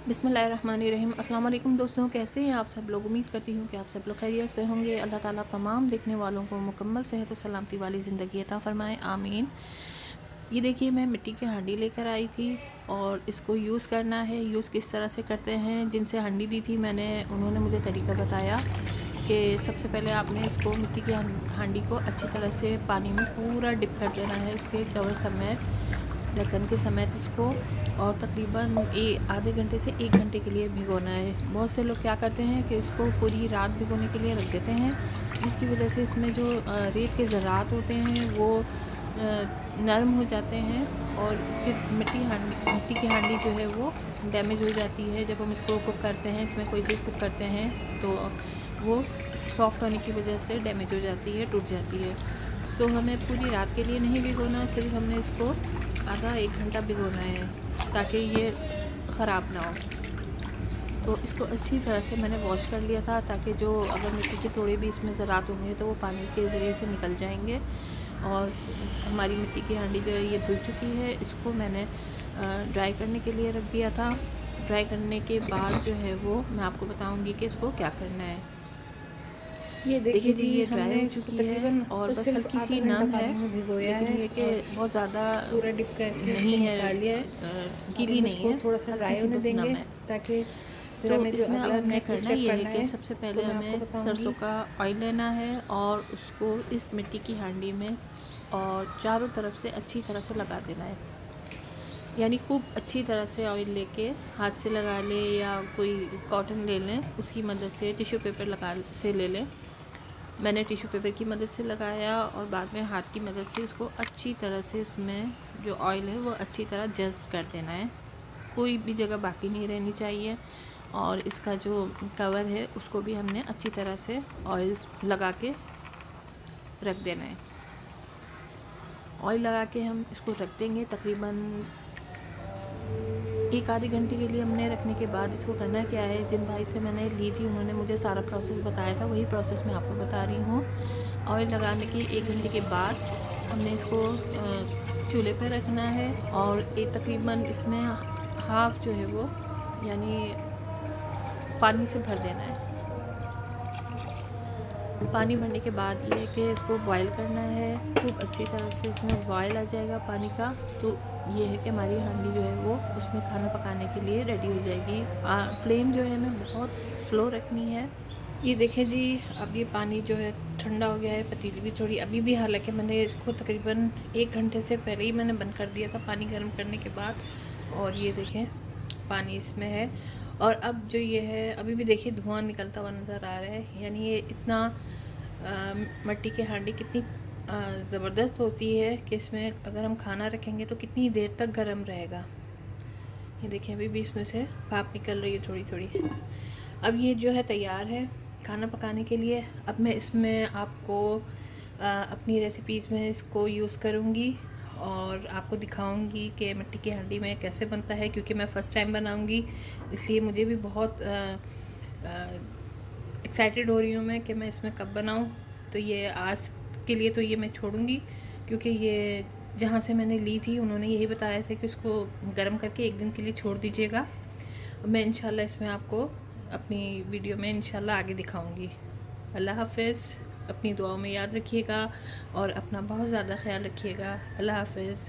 बिस्मिल्लाहिर्रहमानिर्रहीम। अस्सलाम वालेकुम दोस्तों, कैसे हैं आप सब लोग। उम्मीद करती हूँ कि आप सब लोग खैरियत से होंगे। अल्लाह ताला तमाम देखने वालों को मुकम्मल सेहत और सलामती वाली ज़िंदगी अता फ़रमाए, आमीन। ये देखिए, मैं मिट्टी की हांडी लेकर आई थी और इसको यूज़ करना है। यूज़ किस तरह से करते हैं, जिनसे हांडी ली थी मैंने, उन्होंने मुझे तरीका बताया कि सबसे पहले आपने इसको मिट्टी की हांडी को अच्छी तरह से पानी में पूरा डिप कर देना है, इसके कवर समेत, ढक्कन के समेत इसको, और तकरीबन आधे घंटे से 1 घंटे के लिए भिगोना है। बहुत से लोग क्या करते हैं कि इसको पूरी रात भिगोने के लिए रख देते हैं, जिसकी वजह से इसमें जो रेत के ज़रात होते हैं वो नरम हो जाते हैं और फिर मिट्टी की हांडी जो है वो डैमेज हो जाती है। जब हम इसको कुक करते हैं, इसमें कोई चीज़ कुक करते हैं, तो वो सॉफ्ट होने की वजह से डैमेज हो जाती है, टूट जाती है। तो हमें पूरी रात के लिए नहीं भिगोना, सिर्फ हमने इसको आधा 1 घंटा भिगोना है ताकि ये ख़राब ना हो। तो इसको अच्छी तरह से मैंने वॉश कर लिया था, ताकि जो अगर मिट्टी के थोड़े भी इसमें ज़रात होंगे तो वो पानी के ज़रिए से निकल जाएंगे। और हमारी मिट्टी की हांडी जो है ये धुल चुकी है। इसको मैंने ड्राई करने के लिए रख दिया था। ड्राई करने के बाद जो है वो मैं आपको बताऊंगी कि इसको क्या करना है। ये देखिए जी, ये ड्राई हमने हो इसको चुकी है तकरीबन और बस सिर्फ हल्की सी आधा घंटा नम है, पानी में भिगोया लेकिन है ये कि और बहुत ज़्यादा पूरा डिप करके नहीं इसको है, निकाल लिया है। अब गीली हम नहीं इसको है, थोड़ा सा हल्की ड्राई सी होने बस नम देंगे, है। ताकि फिर तो हमें जो इसमें अब अगला हमने नेक्स्ट करना स्टेप ये है करना कि है सबसे तो पहले मैं आपको हमें सरसों बताऊंगी। का ऑयल लेना है और उसको इस मिट्टी की हांडी में और चारों तरफ से अच्छी तरह से लगा देना है। यानी खूब अच्छी तरह से ऑयल लेके हाथ से लगा ले या कोई कॉटन ले लें, उसकी मदद से टिश्यू पेपर लगा से ले लें। मैंने टिश्यू पेपर की मदद से लगाया और बाद में हाथ की मदद से इसको अच्छी तरह से इसमें जो ऑयल है वो अच्छी तरह जज़्ब कर देना है। कोई भी जगह बाकी नहीं रहनी चाहिए। और इसका जो कवर है उसको भी हमने अच्छी तरह से ऑयल लगा के रख देना है। ऑयल लगा के हम इसको रख देंगे तकरीबन 1 आधे घंटे के लिए। हमने रखने के बाद इसको करना क्या है, जिन भाई से मैंने ली थी उन्होंने मुझे सारा प्रोसेस बताया था, वही प्रोसेस मैं आपको बता रही हूँ। ऑयल लगाने के 1 घंटे के बाद हमने इसको चूल्हे पर रखना है और एक तकरीबन इसमें हाफ़ जो है वो यानी पानी से भर देना है। पानी भरने के बाद ये है कि इसको बॉईल करना है खूब अच्छी तरह से। इसमें बॉईल आ जाएगा पानी का, तो ये है कि हमारी हांडी जो है वो उसमें खाना पकाने के लिए रेडी हो जाएगी। फ्लेम जो है हमें बहुत स्लो रखनी है। ये देखिए जी, अब ये पानी जो है ठंडा हो गया है। पतीली भी थोड़ी अभी भी, हालांकि मैंने इसको तकरीबन 1 घंटे से पहले ही मैंने बंद कर दिया था पानी गर्म करने के बाद। और ये देखें पानी इसमें है और अब जो ये है अभी भी देखिए धुआं निकलता हुआ नज़र आ रहा है। यानी ये इतना मिट्टी की हांडी कितनी ज़बरदस्त होती है कि इसमें अगर हम खाना रखेंगे तो कितनी देर तक गर्म रहेगा। ये देखिए अभी भी इसमें से भाप निकल रही है थोड़ी थोड़ी। अब ये जो है तैयार है खाना पकाने के लिए। अब मैं इसमें आपको अपनी रेसिपीज़ में इसको यूज़ करूँगी और आपको दिखाऊंगी कि मिट्टी की हांडी में कैसे बनता है, क्योंकि मैं फ़र्स्ट टाइम बनाऊंगी, इसलिए मुझे भी बहुत एक्साइटेड हो रही हूँ मैं कि मैं इसमें कब बनाऊँ। तो ये आज के लिए तो ये मैं छोड़ूंगी, क्योंकि ये जहाँ से मैंने ली थी उन्होंने यही बताया था कि उसको गर्म करके 1 दिन के लिए छोड़ दीजिएगा। मैं इंशाल्लाह इसमें आपको अपनी वीडियो में इंशाल्लाह आगे दिखाऊंगी। अल्लाह हाफ़िज़। अपनी दुआओं में याद रखिएगा और अपना बहुत ज़्यादा ख्याल रखिएगा। अल्लाह हाफ़िज़।